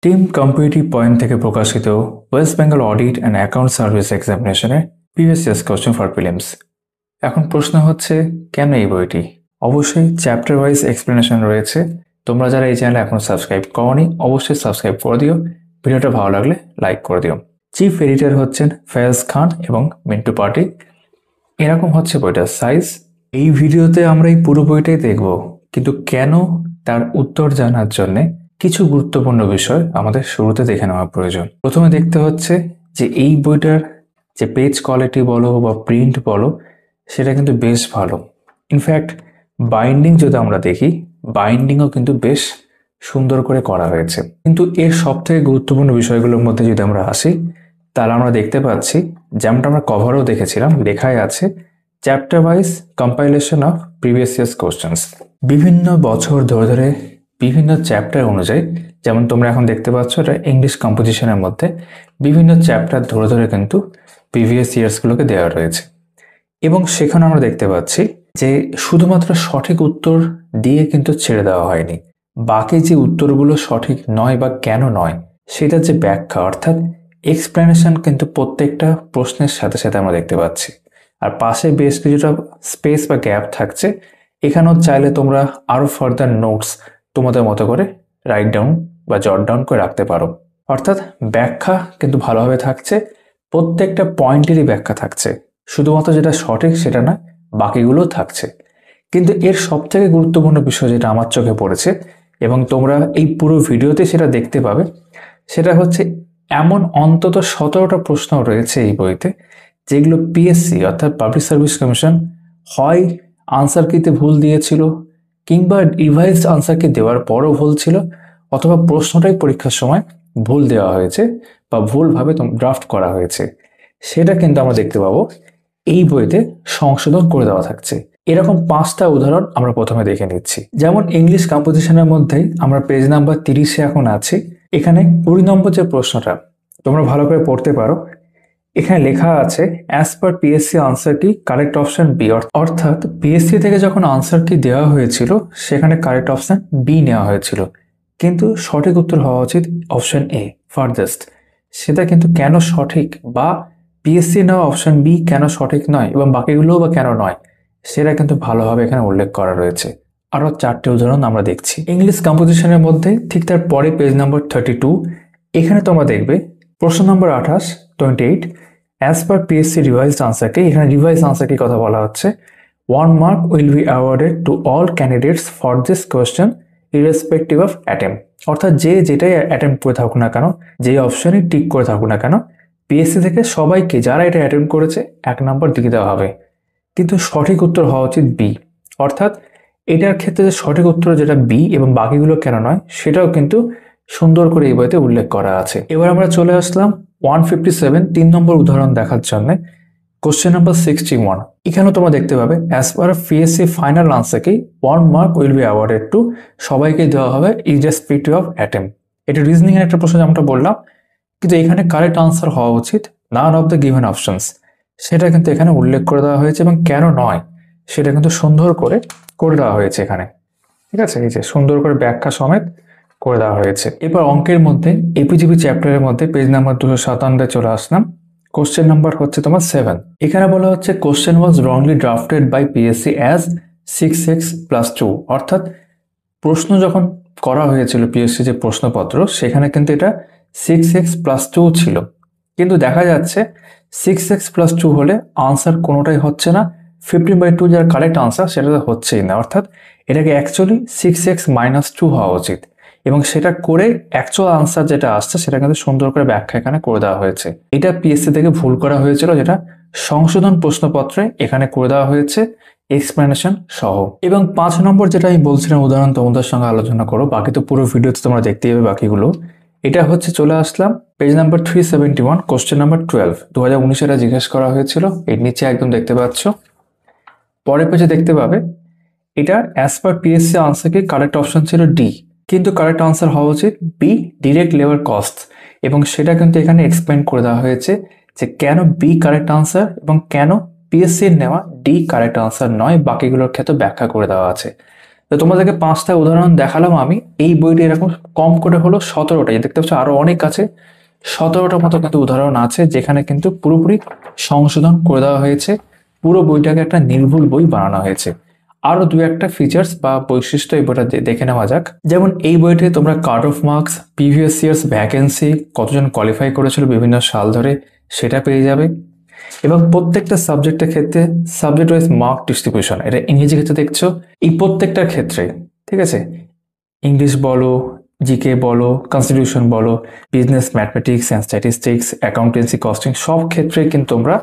Team competitive point থেকে প্রকাশিত West Bengal audit and account service এক্সামিনেশনে previous years question for prelims. এখন প্রশ্ন হচ্ছে, কেন এই বইটি? অবশ্যই চ্যাপ্টার ওয়াইজ এক্সপ্লেনেশন রয়েছে। তোমরা যারা এই চ্যানেলে এখন সাবস্ক্রাইব করোনি অবশ্যই সাবস্ক্রাইব করে দিও। ভিডিওটা ভালো লাগলে লাইক করে দিও। চিফ এডিটর হচ্ছেন ফয়াজ খান এবং মিন্টু পার্টি। এরকম হচ্ছে বইটার সাইজ। এই ভিডিওতে আমরা এই পুরো বইটাই দেখব, কিন্তু কেন তার উত্তর জানার জন্যে কিছু গুরুত্বপূর্ণ বিষয় আমাদের শুরুতে দেখে নেওয়া প্রয়োজন। প্রথমে দেখতে হচ্ছে যে এই বইটার যে পেজ কোয়ালিটি বলো বা প্রিন্ট বলো, সেটা কিন্তু বেশ ভালো। ইনফ্যাক্ট বাইন্ডিং যদি আমরা দেখি, বাইন্ডিংও কিন্তু বেশ সুন্দর করে করা হয়েছে। কিন্তু এর সব থেকে গুরুত্বপূর্ণ বিষয়গুলোর মধ্যে যদি আমরা আসি, তাহলে আমরা দেখতে পাচ্ছি, যেমনটা আমরা কভারও দেখেছিলাম, লেখাই আছে chapter wise compilation of previous years questions. বিভিন্ন বছর ধরে ধরে বিভিন্ন চ্যাপ্টার অনুযায়ী, যেমন তোমরা এখন দেখতে পাচ্ছ এটা ইংলিশ কম্পোজিশনের মধ্যে বিভিন্ন চ্যাপ্টার ধরে ধরে কিন্তু প্রিভিয়াস ইয়ার্সগুলোকে দেওয়া রয়েছে। এবং সেখানে আমরা দেখতে পাচ্ছি যে শুধুমাত্র সঠিক উত্তর দিয়ে কিন্তু ছেড়ে দেওয়া হয়নি, বাকি যে উত্তরগুলো সঠিক নয় বা কেন নয় সেটার যে ব্যাখ্যা অর্থাৎ এক্সপ্লেনেশন কিন্তু প্রত্যেকটা প্রশ্নের সাথে সাথে আমরা দেখতে পাচ্ছি। আর পাশে বেশ কিছুটা স্পেস বা গ্যাপ থাকছে, এখানেও চাইলে তোমরা আরো ফার্দার নোটস তোমাদের মতো করে রাইট ডাউন বা জট ডাউন করে রাখতে পারো। অর্থাৎ ব্যাখ্যা কিন্তু ভালোভাবে থাকছে, প্রত্যেকটা পয়েন্টেরই ব্যাখ্যা থাকছে, শুধুমাত্র যেটা সঠিক সেটা না, বাকিগুলোও থাকছে। কিন্তু এর সব থেকে গুরুত্বপূর্ণ বিষয় যেটা আমার চোখে পড়েছে এবং তোমরা এই পুরো ভিডিওতে সেটা দেখতে পাবে, সেটা হচ্ছে এমন অন্তত 17টা প্রশ্ন রয়েছে এই বইতে যেগুলো পিএসসি অর্থাৎ পাবলিক সার্ভিস কমিশন হয় আনসার কিতে ভুল দিয়েছিল, কিংবা রিভাইজড আনসার কি দেওয়ার পরও ভুল ছিল, অথবা প্রশ্নটাই পরীক্ষার সময় ভুল দেওয়া হয়েছে বা ভুলভাবে ড্রাফট করা হয়েছে। সেটা কিন্তু আমরা দেখতে পাবো এই বইতে সংশোধন করে দেওয়া থাকছে। এরকম 5টা উদাহরণ আমরা প্রথমে দেখে নিচ্ছি। যেমন ইংলিশ কম্পোজিশনের মধ্যেই আমরা পেজ নাম্বার 30-এ এখন আছি। এখানে 20 নম্বর যে প্রশ্নটা তোমরা ভালো করে পড়তে পারো, এখানে লেখা আছে অ্যাজ পার পিএসসি আনসার কি কারেক্ট অপশন বি। অর্থাৎ পিএসসি থেকে যখন আনসার কি দেওয়া হয়েছিল সেখানে কারেক্ট অপশন বি নেওয়া হয়েছিল, কিন্তু সঠিক উত্তর হওয়া উচিত অপশন এ ফার্দাস্ট। সেটা কিন্তু কেন সঠিক বা পিএসসি নেওয়া অপশন বি কেন সঠিক নয় এবং বাকিগুলোও বা কেন নয়, সেটা কিন্তু ভালোভাবে এখানে উল্লেখ করা রয়েছে। আরো 4টে উদাহরণ আমরা দেখছি ইংলিশ কম্পোজিশনের মধ্যে। ঠিক তার পরে পেজ নম্বর 32, এখানে তোমরা দেখবে প্রশ্ন নম্বর 28 as per PSC revised answer কি। এখানে রিভাইজ আনসার কি কথা বলা হচ্ছে, 1 mark will be awarded to all candidates for this question irrespective of attempt. অর্থাৎ যে যেটাই অ্যাটেম্প করে থাকুক না কেন, যে অপশনই টিক করে থাকুক না কেন, পিএসসি থেকে সবাইকে যারা এটা অ্যাটেম্প করেছে 1 নম্বর দিয়ে দেওয়া হবে। কিন্তু সঠিক উত্তর হওয়া উচিত বি। অর্থাৎ এটার ক্ষেত্রে যে সঠিক উত্তর যেটা বি এবং বাকিগুলো কেন নয়, সেটাও কিন্তু সুন্দর করে এই বইতে উল্লেখ করা আছে। এবার আমরা চলে আসলাম 157 3 নম্বর উদাহরণ দেখার জন্য। কোশ্চেন নাম্বার 61, এখানেও তোমরা দেখতে পাবে as per PSC final answer কি 1 mark will be awarded two, সবাইকে দেওয়া হবে ইরেসপেক্টিভ অফ অ্যাটেম্প। এটা রিজনিং এর একটা প্রশ্ন যেমনটা বললাম, কিন্তু এখানে কারেক্ট আনসার হওয়া উচিত none of the given options. সেটা কিন্তু এখানে উল্লেখ করে দেওয়া হয়েছে এবং কেন নয় সেটা কিন্তু সুন্দর করে দেওয়া হয়েছে এখানে। ঠিক আছে, এই যে সুন্দর করে ব্যাখ্যা সমেত করে দেওয়া হয়েছে। এবার অঙ্কের মধ্যে এপিজিবি চ্যাপ্টারের মধ্যে পেজ নাম্বার 257 চলে আসলাম। কোশ্চেন নাম্বার হচ্ছে তোমার 7। এখানে বলা হচ্ছে question was wrongly drafted by PSC as 6x+2। অর্থাৎ প্রশ্ন যখন করা হয়েছিল পিএসসি যে প্রশ্নপত্র, সেখানে কিন্তু এটা 6x+2 ছিল, কিন্তু দেখা যাচ্ছে 6x+2 হলে আনসার কোনোটাই হচ্ছে না। 15/2 যার কারেক্ট আনসার সেটা হচ্ছেই না। অর্থাৎ এটাকে অ্যাকচুয়ালি 6x-2 হওয়া উচিত, এবং সেটা করে অ্যাকচুয়াল আনসার যেটা আসছে সেটা কিন্তু সুন্দর করে ব্যাখ্যা এখানে করে দেওয়া হয়েছে। এটা পিএসসি থেকে ভুল করা হয়েছিল, যেটা সংশোধন প্রশ্নপত্রে এখানে করে দেওয়া হয়েছে এক্সপ্লেনেশন সহ। এবং 5 নম্বর যেটা আমি বলছিলাম উদাহরণ তোমাদের সঙ্গে আলোচনা করো, বাকি তো পুরো ভিডিওতে তোমরা দেখতে পাবে বাকিগুলো। এটা হচ্ছে চলে আসলাম পেজ নাম্বার 371, কোশ্চেন নাম্বার 12। 2019 এটা জিজ্ঞেস করা হয়েছিল, এর নিচে একদম দেখতে পাচ্ছ। পরের পেজে দেখতে পাবে এটা অ্যাজ পার পিএসসি আনসার কি কারেক্ট অপশন ছিল ডি, কিন্তু কারেক্ট আনসার হওয়া উচিত বি ডিরেক্ট লেবার কস্ট। এবং সেটা কিন্তু এখানে এক্সপ্লেন করে দেওয়া হয়েছে যে কেন বি কারেক্ট আনসার এবং কেন পিএসসির নেওয়া ডি কারেক্ট আনসার নয়, বাকিগুলোর ক্ষেত্রে ব্যাখ্যা করে দেওয়া আছে। তো তোমাদেরকে 5টা উদাহরণ দেখালাম আমি। এই বইটি এরকম কম করে হলো 17টা, দেখতে পাচ্ছ আরো অনেক আছে, 17টার মতো কিন্তু উদাহরণ আছে যেখানে কিন্তু পুরোপুরি সংশোধন করে দেওয়া হয়েছে, পুরো বইটাকে একটা নির্ভুল বই বানানো হয়েছে। আরো দু একটা ফিচার্স বা বৈশিষ্ট্য এই বইটা দেখে নেওয়া যাক। যেমন এই বইতে তোমরা cut off marks, previous years vacancy, কতজন কোয়ালিফাই করেছিল বিভিন্ন সাল ধরে সেটা পেয়ে যাবে, এবং প্রত্যেকটা সাবজেক্টের ক্ষেত্রে সাবজেক্ট ওয়াইজ মার্ক ডিস্ট্রিবিউশন, এটা ইংরেজি ক্ষেত্রে দেখছো এই প্রত্যেকটার ক্ষেত্রে, ঠিক আছে, ইংলিশ বলো, জিকে বলো, কনস্টিটিউশন বলো, business, mathematics and statistics, accountancy, costing, সব ক্ষেত্রে কিন্তু তোমরা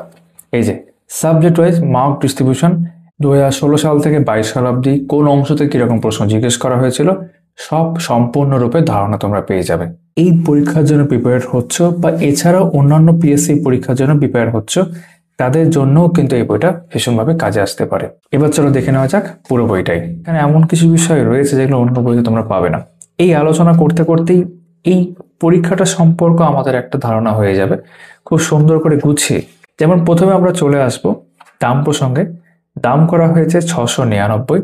এই যে সাবজেক্ট ওয়াইজ মার্ক ডিস্ট্রিবিউশন 2016 সাল থেকে 22 সাল অবধি কোন অংশতে কিরকম প্রশ্ন জিজ্ঞেস করা হয়েছিল সব সম্পূর্ণরূপে ধারণা তোমরা পেয়ে যাবে। এই পরীক্ষার জন্য প্রিপেয়ার হচ্ছ বা এছাড়াও অন্যান্য পিএসসি পরীক্ষার জন্য প্রিপেয়ার হচ্ছ, তাদের জন্যও কিন্তু এই বইটা ভীষণভাবে কাজে আসতে পারে। এবার চলো দেখে নেওয়া যাক পুরো বইটাই। এখানে এমন কিছু বিষয় রয়েছে যেগুলো অন্য বইতে তোমরা পাবে না। এই আলোচনা করতে করতেই এই পরীক্ষাটা সম্পর্ক আমাদের একটা ধারণা হয়ে যাবে খুব সুন্দর করে গুছিয়ে। যেমন প্রথমে আমরা চলে আসব দাম প্রসঙ্গে। দাম করা হয়েছে 699।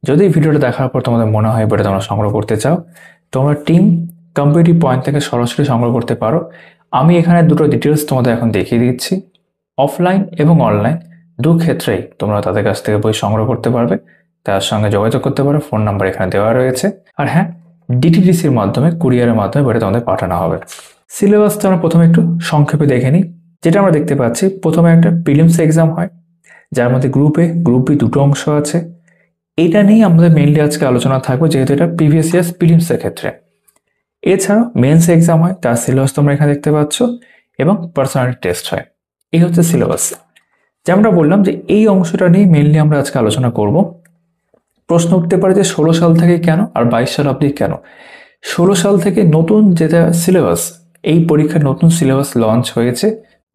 যদি ভিডিওটা দেখার পর তোমাদের মনে হয় বইটা তোমরা সংগ্রহ করতে চাও, তোমরা টিম কম্পিটিটিভ পয়েন্ট থেকে সরাসরি সংগ্রহ করতে পারো। আমি এখানে দুটো ডিটেলস তোমাদের এখন দেখিয়ে দিচ্ছি। অফলাইন এবং অনলাইন দু ক্ষেত্রেই তোমরা তাদের কাছ থেকে বই সংগ্রহ করতে পারবে, তার সঙ্গে যোগাযোগ করতে পারো, ফোন নাম্বার এখানে দেওয়া রয়েছে। আর হ্যাঁ, ডিটিডিসির মাধ্যমে, কুরিয়ারের মাধ্যমে বইটা তোমাদের পাঠানো হবে। সিলেবাসটা আমরা প্রথমে একটু সংক্ষেপে দেখে নিই। যেটা আমরা দেখতে পাচ্ছি, প্রথমে একটা প্রিলিমস এক্সাম হয় যার মধ্যে গ্রুপ এ, গ্রুপ বি দুটো অংশ আছে। এটা নিয়েই আমাদের মেইনলি আজকে আলোচনা থাকবে, যেহেতু এটা প্রিভিয়াস ইয়ার্স প্রিলিমসের ক্ষেত্রে। এছাড়াও মেন্স এক্সাম হয়, তার সিলেবাস তোমরা এখানে দেখতে পাচ্ছ, এবং পার্সোনালিটি টেস্ট হয়। এই হচ্ছে সিলেবাস। যেমনটা বললাম যে এই অংশটা নিয়ে মেইনলি আমরা আজকে আলোচনা করব। প্রশ্ন উঠতে পারে যে 16 সাল থেকে কেন আর 22 সাল অবধি কেন। 16 সাল থেকে নতুন যেটা সিলেবাস, এই পরীক্ষার নতুন সিলেবাস লঞ্চ হয়েছে,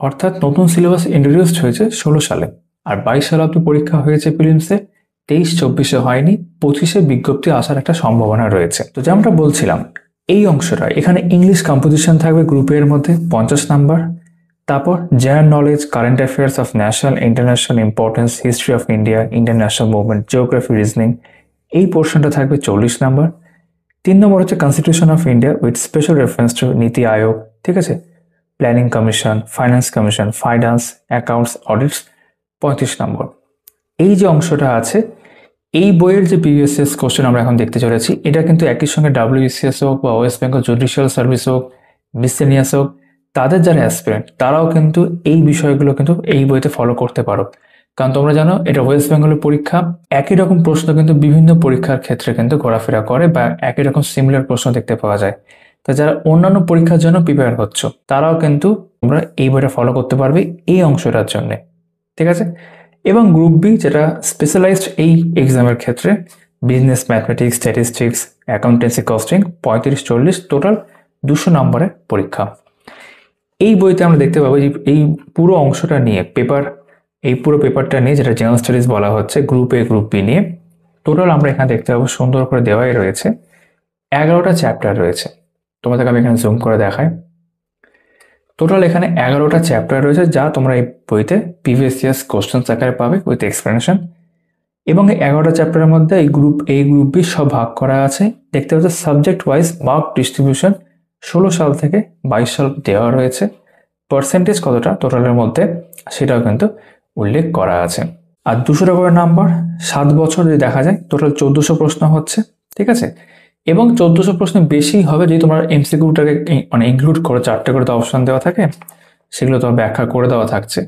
অর্থাৎ নতুন সিলেবাস ইন্ট্রোডিউসড হয়েছে 16 সালে। আর 22 সাল অবধি পরীক্ষা হয়েছে প্রিলিমসে, 23-24 হয়নি, 25 বিজ্ঞপ্তি আসার একটা সম্ভাবনা রয়েছে। তো যেমনটা বলছিলাম, এই অংশটা এখানে ইংলিশ কম্পোজিশন থাকবে গ্রুপের মধ্যে 50 নাম্বার, তারপর general knowledge, current affairs of national international importance, history of India, international movement, geography, reasoning, এই পোর্শনটা থাকবে 40 নাম্বার। 3 নম্বর হচ্ছে constitution of India with special reference to নীতি আয়োগ, ঠিক আছে, planning commission, finance, accounts, audits, 35 নম্বর। এই যে অংশটা আছে, এই বইয়ের যে প্রিভিয়াস কোশ্চেন আমরা এখন দেখতে চলেছি, এটা কিন্তু একই সঙ্গে WBCS হোক বা ওয়েস্ট বেঙ্গল জুডিশিয়াল সার্ভিস হোক, মিসেলিনিয়াস হোক, তাদের যারা অ্যাসপিরেন্ট তারাও কিন্তু এই বিষয়গুলো কিন্তু এই বইতে ফলো করতে পারো। কারণ তোমরা জানো এটা ওয়েস্ট বেঙ্গলের পরীক্ষা, একই রকম প্রশ্ন কিন্তু বিভিন্ন পরীক্ষার ক্ষেত্রে কিন্তু ঘোরাফেরা করে বা একই রকম সিমিলার প্রশ্ন দেখতে পাওয়া যায়। তো যারা অন্যান্য পরীক্ষার জন্য প্রিপেয়ার হচ্ছ, তারাও কিন্তু তোমরা এই বইটা ফলো করতে পারবে এই অংশটার জন্য, ঠিক আছে। এবং গ্রুপ বি যেটা স্পেশালাইজড এই এক্সামের ক্ষেত্রে, business, mathematics, statistics, accountancy, costing, 35-40 total 200 নম্বরের পরীক্ষা। এই বইতে আমরা দেখতে পাবো যে এই পুরো অংশটা নিয়ে এই পুরো পেপারটা নিয়ে, যেটা জেনারেল স্টাডিজ বলা হচ্ছে, গ্রুপ এ, গ্রুপ বি নিয়ে টোটাল আমরা এখানে দেখতে পাবো সুন্দর করে দেওয়াই রয়েছে। 11টা চ্যাপ্টার রয়েছে। তোমাদেরকে আমি এখানে জুম করে দেখাই। টোটাল এখানে 11টা চ্যাপ্টার রয়েছে, যা তোমরা এই বইতে প্রিভিয়াস ইয়ার্স কোশ্চেন আকারে পাবে উইথ এক্সপ্লেনেশন। এবং এই 11টা চ্যাপ্টারের মধ্যে এই গ্রুপ বি সব ভাগ করা আছে। দেখতে পাচ্ছ সাবজেক্ট ওয়াইজ মার্ক ডিস্ট্রিবিউশন 16 সাল থেকে 22 সাল দেওয়া রয়েছে। পার্সেন্টেজ কতটা টোটালের মধ্যে সেটাও কিন্তু উল্লেখ করা আছে। আর 200 করে নাম্বার, 7 বছর যদি দেখা যায় টোটাল 1400 প্রশ্ন হচ্ছে, ঠিক আছে। এবং 1400 প্রশ্ন বেশি হবে যদি তোমার এমসিকিউটাকে মানে ইনক্লুড করে 4টে করে তো অপশন দেওয়া থাকে, সেগুলো তোমার ব্যাখ্যা করে দেওয়া থাকছে।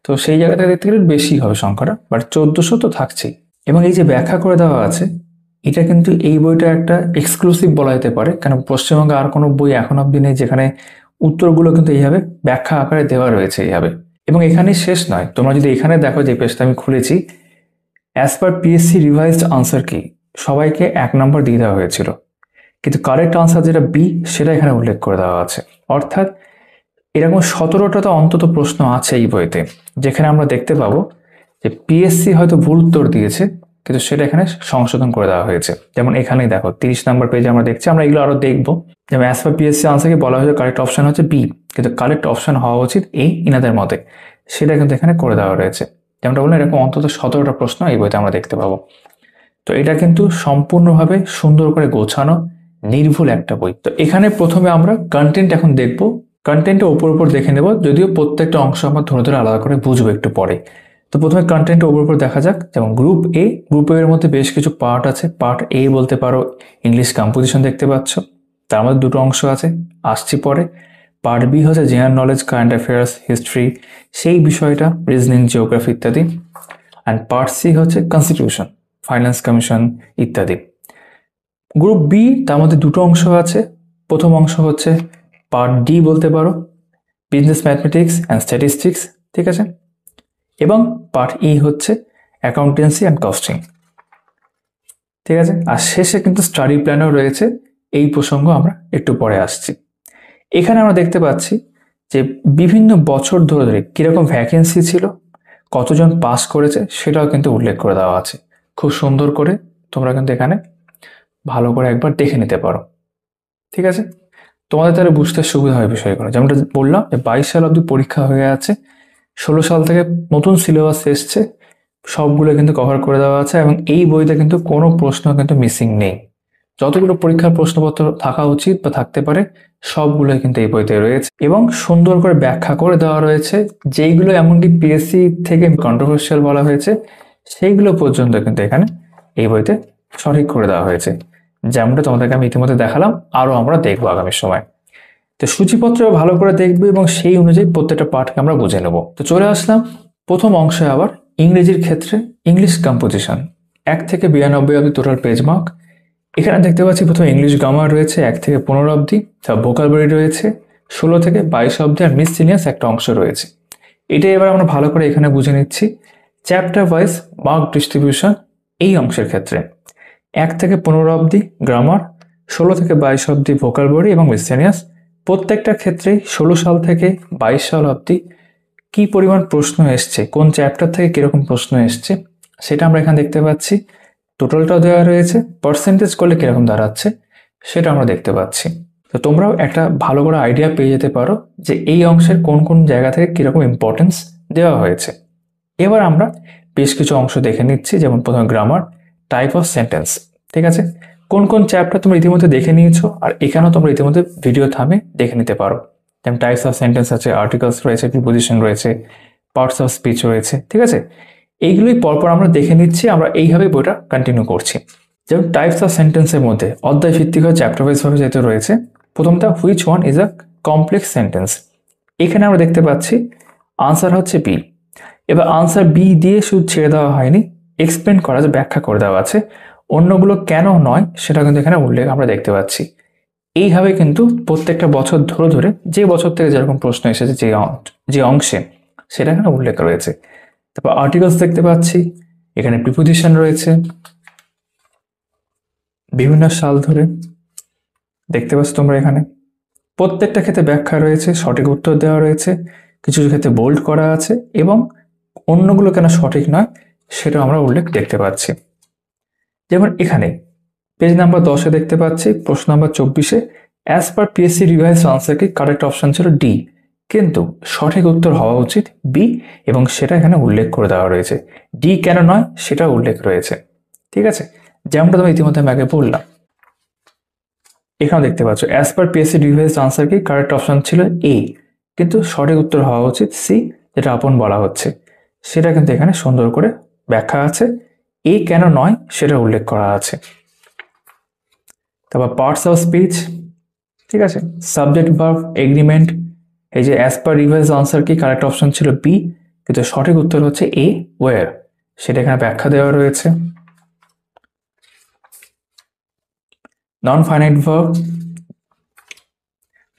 তো সেই জায়গা থেকে দেখতে গেলে বেশি হবে সংখ্যাটা, বাট 1400 তো থাকছেই। এবং এই যে ব্যাখ্যা করে দেওয়া আছে, এটা কিন্তু এই বইটা একটা এক্সক্লুসিভ বলা যেতে পারে, কারণ পশ্চিমবঙ্গে আর কোনো বই এখন অব্দি নেই যেখানে উত্তরগুলো কিন্তু এইভাবে ব্যাখ্যা আকারে দেওয়া রয়েছে এইভাবে। এবং এখানে শেষ নয়, তোমরা যদি এখানে দেখো যে পেজটা আমি খুলেছি, as per PSC revised answer কি, সবাইকে 1 নম্বর দিয়ে দেওয়া হয়েছিল, কিন্তু কারেক্ট আনসার যেটা বি সেটা এখানে উল্লেখ করে দেওয়া আছে। অর্থাৎ এরকম 17টা তো অন্তত প্রশ্ন আছে এই বইতে, যেখানে আমরা দেখতে পাবো যে পিএসসি হয়তো ভুল উত্তর দিয়েছে, কিন্তু সেটা এখানে সংশোধন করে দেওয়া হয়েছে। যেমন এখানেই দেখো 30 নম্বর পেজে আমরা দেখছি, আমরা এগুলো আরো দেখবো। যেমন অ্যাজ পার পিএসসি আনসারকে বলা হয়েছে কারেক্ট অপশন হচ্ছে বি, কিন্তু কারেক্ট অপশন হওয়া উচিত এই ইনাদের মতে, সেটা কিন্তু এখানে করে দেওয়া রয়েছে। যেমনটা বললাম, এরকম অন্তত 17টা প্রশ্ন এই বইতে আমরা দেখতে পাবো। তো এটা কিন্তু সম্পূর্ণভাবে সুন্দর করে গোছানো নির্ভুল একটা বই। তো এখানে প্রথমে আমরা কন্টেন্ট এখন দেখব, কন্টেন্টের ওপর দেখে নেব, যদিও প্রত্যেকটা অংশ আমরা ধরে ধরে আলাদা করে বুঝবো একটু পরে। তো প্রথমে কন্টেন্টের ওপর দেখা যাক। যেমন গ্রুপ এ, গ্রুপ এর মধ্যে বেশ কিছু পার্ট আছে। পার্ট এ বলতে পারো ইংলিশ কম্পোজিশন দেখতে পাচ্ছ, তার মধ্যে দুটো অংশ আছে, আসছি পরে। পার্ট বি হচ্ছে general knowledge, current affairs, history, সেই বিষয়টা, রিজনিং, জিওগ্রাফি ইত্যাদি। অ্যান্ড পার্ট সি হচ্ছে কনস্টিটিউশন, ফাইন্যান্স কমিশন ইত্যাদি। গ্রুপ বি, তার মধ্যে দুটো অংশ আছে। প্রথম অংশ হচ্ছে পার্ট ডি বলতে পারো, বিজনেস ম্যাথমেটিক্স অ্যান্ড স্ট্যাটিস্টিক্স, ঠিক আছে। এবং পার্ট ই হচ্ছে অ্যাকাউন্টেন্সি অ্যান্ড কস্টিং, ঠিক আছে। আর শেষে কিন্তু স্টাডি প্ল্যানও রয়েছে, এই প্রসঙ্গ আমরা একটু পরে আসছি। এখানে আমরা দেখতে পাচ্ছি যে বিভিন্ন বছর ধরে ধরে কীরকম ভ্যাকেন্সি ছিল, কতজন পাস করেছে, সেটাও কিন্তু উল্লেখ করে দেওয়া আছে খুব সুন্দর করে। তোমরা কিন্তু এখানে ভালো করে একবার দেখে নিতে পারো, ঠিক আছে। তোমাদের তাহলে বুঝতে সুবিধা হয় বিষয়গুলো। যেমনটা বললাম যে 22 সাল অবধি পরীক্ষা হয়ে আছে, 16 সাল থেকে নতুন সিলেবাস এসছে, সবগুলো কিন্তু কভার করে দেওয়া আছে। এবং এই বইতে কিন্তু কোনো প্রশ্ন কিন্তু মিসিং নেই। যতগুলো পরীক্ষার প্রশ্নপত্র থাকা উচিত বা থাকতে পারে, সবগুলো কিন্তু এই বইতে রয়েছে এবং সুন্দর করে ব্যাখ্যা করে দেওয়া রয়েছে। যেইগুলো এমনকি পিএসসি থেকে কন্ট্রোভার্সিয়াল বলা হয়েছে, সেইগুলো পর্যন্ত কিন্তু এখানে এই বইতে সঠিক করে দেওয়া হয়েছে। যেমনটা তোমাদেরকে আমি ইতিমধ্যে দেখালাম, আরও আমরা দেখবো আগামী সময়। তো সূচিপত্র ভালো করে দেখবো এবং সেই অনুযায়ী প্রত্যেকটা পাঠকে আমরা বুঝে নেব। তো চলে আসলাম প্রথম অংশে আবার ইংরেজির ক্ষেত্রে ইংলিশ কম্পোজিশন 1 থেকে 92 অবধি টোটাল পেজ মার্ক। এখানে দেখতে পাচ্ছি প্রথমে ইংলিশ গ্রামার রয়েছে 1 থেকে 15 অবধি, তার ভোকাবুলারি রয়েছে 16 থেকে 22 অবধি, আর মিসসেলিনিয়াস একটা অংশ রয়েছে। এটাই এবার আমরা ভালো করে এখানে বুঝে নিচ্ছি। চ্যাপ্টার ওয়াইজ মার্ক ডিস্ট্রিবিউশন এই অংশের ক্ষেত্রে 1 থেকে 15 অবধি গ্রামার, 16 থেকে 22 অবধি ভোকাবুলারি এবং মিসসেলিনিয়াস। প্রত্যেকটা ক্ষেত্রেই 16 সাল থেকে 22 সাল অবধি কি পরিমাণ প্রশ্ন এসছে, কোন চ্যাপ্টার থেকে কিরকম প্রশ্ন এসছে, সেটা আমরা এখানে দেখতে পাচ্ছি। টোটালটাও দেওয়া রয়েছে, পার্সেন্টেজ করলে কিরকম দাঁড়াচ্ছে সেটা আমরা দেখতে পাচ্ছি। তো তোমরাও একটা ভালো করে আইডিয়া পেয়ে যেতে পারো যে এই অংশের কোন কোন জায়গা থেকে কিরকম ইম্পর্টেন্স দেওয়া হয়েছে। এবার আমরা বেশ কিছু অংশ দেখে নিচ্ছি। যেমন প্রথমে গ্রামার, টাইপ অফ সেন্টেন্স, ঠিক আছে। কোন কোন চ্যাপ্টার তোমরা ইতিমধ্যে দেখে নিয়েছো, আর এখানেও তোমরা ইতিমধ্যে ভিডিও থামে দেখে নিতে পারো। যেমন টাইপস অফ সেন্টেন্স আছে, আর্টিকেলস রয়েছে, প্রিপোজিশন রয়েছে, পার্টস অফ স্পিচ রয়েছে, ঠিক আছে। এইগুলোই পরপর আমরা দেখে নিচ্ছি, আমরা এইভাবে বইটা কন্টিনিউ করছি। যেমন টাইপস অফ সেন্টেন্সের মধ্যে অধ্যায় ভিত্তিক হয়ে চ্যাপ্টার ওয়াইজ ভাবে যেতে রয়েছে। প্রথমটা which one is a complex sentence. এখানে আমরা দেখতে পাচ্ছি আনসার হচ্ছে বি। এবার আনসার বি দিয়ে শুধু ছেড়ে দেওয়া হয়নি, এক্সপ্লেন করা আছে, ব্যাখ্যা করে দেওয়া আছে। অন্যগুলো কেন নয় সেটা কিন্তু এখানে উল্লেখ আমরা দেখতে পাচ্ছি। এইভাবে কিন্তু প্রত্যেকটা বছর ধরে ধরে যে বছর থেকে যেরকম প্রশ্ন এসেছে যে অংশে, সেটা এখানে উল্লেখ রয়েছে। তারপর আর্টিকেলস দেখতে পাচ্ছি, এখানে প্রিপোজিশন রয়েছে বিভিন্ন সাল ধরে দেখতে পাচ্ছ তোমরা। এখানে প্রত্যেকটা ক্ষেত্রে ব্যাখ্যা রয়েছে, সঠিক উত্তর দেওয়া রয়েছে, কিছু ক্ষেত্রে বোল্ড করা আছে এবং অন্যগুলো কেন সঠিক নয় সেটাও আমরা উল্লেখ দেখতে পাচ্ছি। যেমন এখানে পেজ নাম্বার 10-এ দেখতে পাচ্ছি প্রশ্ন নাম্বার 24-এ as per PSC revise answer কি, কারেক্ট অপশন ছিল ডি, কিন্তু সঠিক উত্তর হওয়া উচিত বি এবং সেটা এখানে উল্লেখ করে দেওয়া রয়েছে। ডি কেন নয় সেটা উল্লেখ রয়েছে, ঠিক আছে। যেমনটা তুমি ইতিমধ্যে আমি আগে বললাম, এখানে দেখতে পাচ্ছ as per PSC revise answer কি, কারেক্ট অপশন ছিল এ, কিন্তু সঠিক উত্তর হওয়া উচিত সি, যেটা আপন বলা হচ্ছে। সেটা কিন্তু এখানে সুন্দর করে ব্যাখ্যা আছে, এ কেন নয় সেটা উল্লেখ করা আছে। তারপর পার্টস অফ স্পিচ, ঠিক আছে, সাবজেক্ট ভার্ব এগ্রিমেন্ট। এই যে অ্যাজ পার রিভাইজ আনসার কি, কারেক্ট অপশন ছিল বি, কিন্তু সঠিক উত্তর হচ্ছে এ, ওয়ার, সেটা এখানে ব্যাখ্যা দেওয়া রয়েছে। Non finite verb,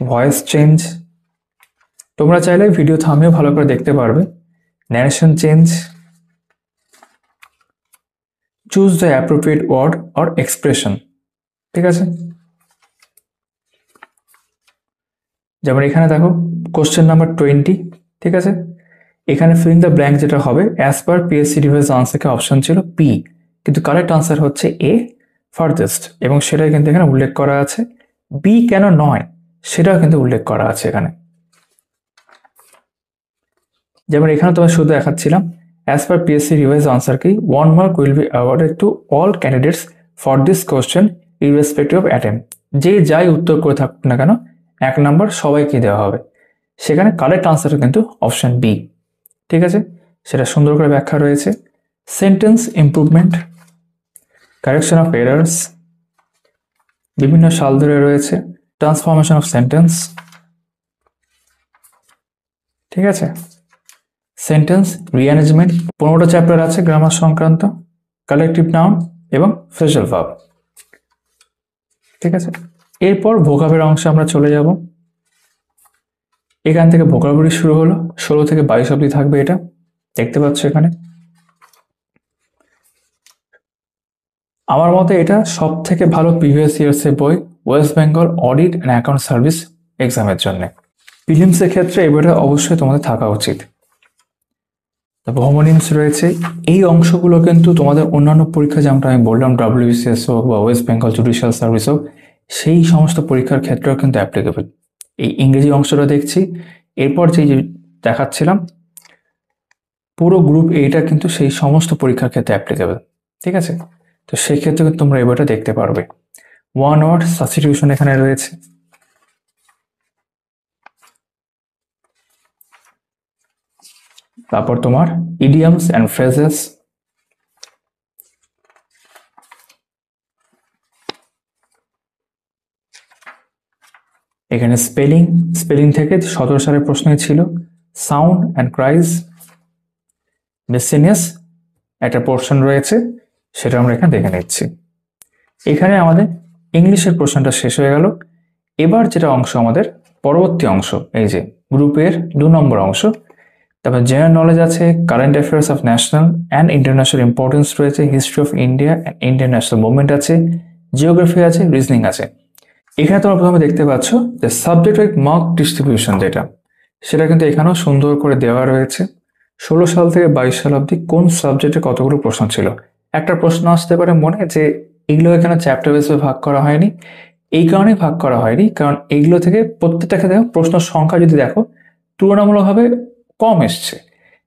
voice change, তোমরা চাইলে ভিডিও থামিয়েও ভালো করে দেখতে পারবে। Narration change, choose the appropriate word or expression, ঠিক আছে। যেমন এখানে দেখো কোশ্চেন নাম্বার 20, ঠিক আছে। এখানে ফিলিং দ্য ব্ল্যাঙ্ক যেটা হবে অ্যাজ পার পিএসসি রিভাইজ আনসারকে অপশন ছিল পি, কিন্তু কারেক্ট আনসার হচ্ছে এ, ফার্দেস্ট, এবং সেটাই কিন্তু এখানে উল্লেখ করা আছে। বি কেন নয় সেটাও কিন্তু উল্লেখ করা আছে এখানে। যেমন এখানে তোমার শুধু দেখাচ্ছিলাম As per PSC revised answer key, 1 mark will be awarded to all candidates for this question irrespective of attempt. যে যাই উত্তর করে থাকুক না কেন 1 নম্বর সবাইকে দেওয়া হবে। সেখানে কারেক্ট আনসার কিন্তু অপশন বি। ঠিক আছে, সেটা সুন্দর করে ব্যাখ্যা রয়েছে। Sentence improvement, correction of errors, বিভিন্ন সাল ধরে রয়েছে, ট্রান্সফরমেশন অফ সেন্টেন্স। ঠিক আছে, সেন্টেন্স রিঅ্যারেঞ্জমেন্ট, 15টা চ্যাপ্টার আছে গ্রামার সংক্রান্ত, কালেকটিভ নাউন এবং ফ্রেজাল ভার্ব। ঠিক আছে, এরপর ভোকাবের অংশে আমরা চলে যাব। এখান থেকে ভোকাবুলারি শুরু হলো, 16 থেকে 22 অবধি থাকবে। এটা দেখতে পাচ্ছ এখানে। আমার মতে এটা সব থেকে ভালো প্রিভিয়াস ইয়ার্স এর বই West Bengal audit and account service এক্সামের জন্য। প্রিলিমসের ক্ষেত্রে এই বইটা অবশ্যই তোমাদের থাকা উচিত। তারপর হোমোনিমস রয়েছে। এই অংশগুলো কিন্তু তোমাদের অন্যান্য পরীক্ষা, যেমনটা আমি বললাম WBCS হোক বা ওয়েস্ট বেঙ্গল জুডিশিয়াল সার্ভিস হোক, সেই সমস্ত পরীক্ষার ক্ষেত্রেও কিন্তু অ্যাপ্লিকেবল। এই ইংরেজি অংশটা দেখছি, এরপর যে দেখাচ্ছিলাম পুরো গ্রুপ এইটা কিন্তু সেই সমস্ত পরীক্ষার ক্ষেত্রে অ্যাপ্লিকেবল। ঠিক আছে, তো সেই ক্ষেত্রে কিন্তু তোমরা এই বইটা দেখতে পারবে। 1 ওয়ার্ড সাবস্টিটিউশন এখানে রয়েছে। তারপর তোমার ইডিয়ামস অ্যান্ড ফ্রেজেস, এখানে স্পেলিং থেকে 17 সালের প্রশ্নই ছিল। সাউন্ড অ্যান্ড ক্রাইজ, মিসেনিয়াস একটা পোর্শন রয়েছে, সেটা আমরা এখানে দেখে নিচ্ছি। এখানে আমাদের ইংলিশের পোর্শনটা শেষ হয়ে গেল। এবার যেটা অংশ আমাদের পরবর্তী অংশ, এই যে গ্রুপের 2 নম্বর অংশ। তারপর জেনারেল নলেজ আছে, current affairs of national and international importance রয়েছে, history of India and international movement আছে, জিওগ্রাফি আছে, রিজনিং আছে। এখানে তোমরা প্রথমে দেখতে পাচ্ছ যে সাবজেক্ট ওয়াইজ মার্ক ডিস্ট্রিবিউশন যেটা, সেটা কিন্তু এখানেও সুন্দর করে দেওয়া রয়েছে। 16 সাল থেকে 22 সাল অবধি কোন সাবজেক্টে কতগুলো প্রশ্ন ছিল। একটা প্রশ্ন আসতে পারে মনে যে এগুলো এখানে চ্যাপ্টার বেসে ভাগ করা হয়নি। এই কারণেই ভাগ করা হয়নি, কারণ এইগুলো থেকে প্রত্যেকটা ক্ষেত্রে প্রশ্ন সংখ্যা যদি দেখো তুলনামূলকভাবে কম এসছে।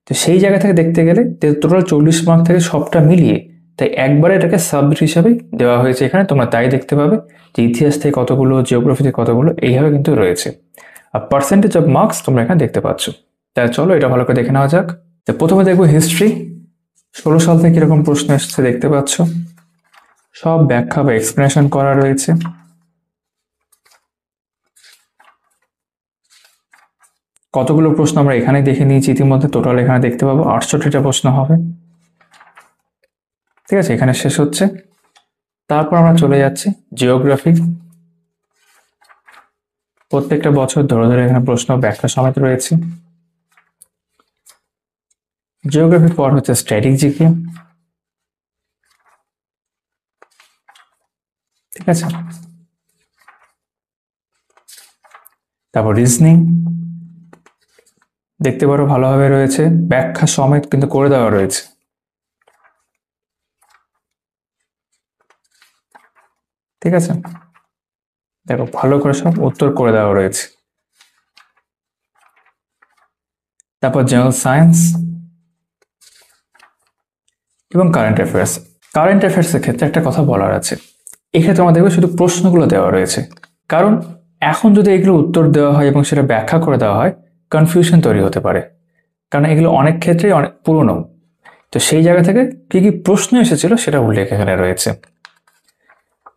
তো সেই জায়গা থেকে দেখতে গেলে টোটাল 40 মার্ক থেকে সবটা মিলিয়ে তাই একবারে এটাকে সাবজেক্ট হিসাবে দেওয়া হয়েছে এখানে। তোমরা তাই দেখতে পাবে যে ইতিহাস থেকে কতগুলো, জিওগ্রাফি থেকে কতগুলো, এইভাবে কিন্তু রয়েছে। আর পার্সেন্টেজ অফ মার্কস তোমরা এখানে দেখতে পাচ্ছ। তাই চলো এটা ভালো করে দেখে নেওয়া যাক। তো প্রথমে দেখবো হিস্ট্রি। 16 সাল থেকে কিরকম প্রশ্ন এসেছে দেখতে পাচ্ছ, সব ব্যাখ্যা বা এক্সপ্লেনেশন করা রয়েছে। কতগুলো প্রশ্ন আমরা এখানে দেখে নিয়েছি ইতিমধ্যে, টোটাল এখানে দেখতে পাবো 68টা প্রশ্ন হবে। ঠিক আছে, এখানে শেষ হচ্ছে। তারপর আমরা চলে যাচ্ছি জিওগ্রাফি। প্রত্যেকটা বছর ধরে ধরে এখানে প্রশ্ন ব্যাখ্যা সমেত রয়েছে। জিওগ্রাফির পর হচ্ছে স্ট্র্যাটেজিকে। ঠিক আছে, তারপর রিজনিং দেখতে পারো ভালোভাবে রয়েছে, ব্যাখ্যা সমেত কিন্তু করে দেওয়া রয়েছে। ঠিক আছে, দেখো ভালো করে সব উত্তর করে দেওয়া রয়েছে। তারপর জেনারেল সায়েন্স এবং কারেন্ট অ্যাফেয়ার্স। কারেন্ট অ্যাফেয়ার্সের ক্ষেত্রে একটা কথা বলার আছে, এক্ষেত্রে আমরা দেখবো শুধু প্রশ্নগুলো দেওয়া রয়েছে। কারণ এখন যদি এগুলো উত্তর দেওয়া হয় এবং সেটা ব্যাখ্যা করে দেওয়া হয়, কনফিউশন তৈরি হতে পারে, কারণ এগুলো অনেক ক্ষেত্রেই অনেক পুরনো। তো সেই জায়গা থেকে কি কি প্রশ্ন এসেছিল সেটা উল্লেখ এখানে রয়েছে।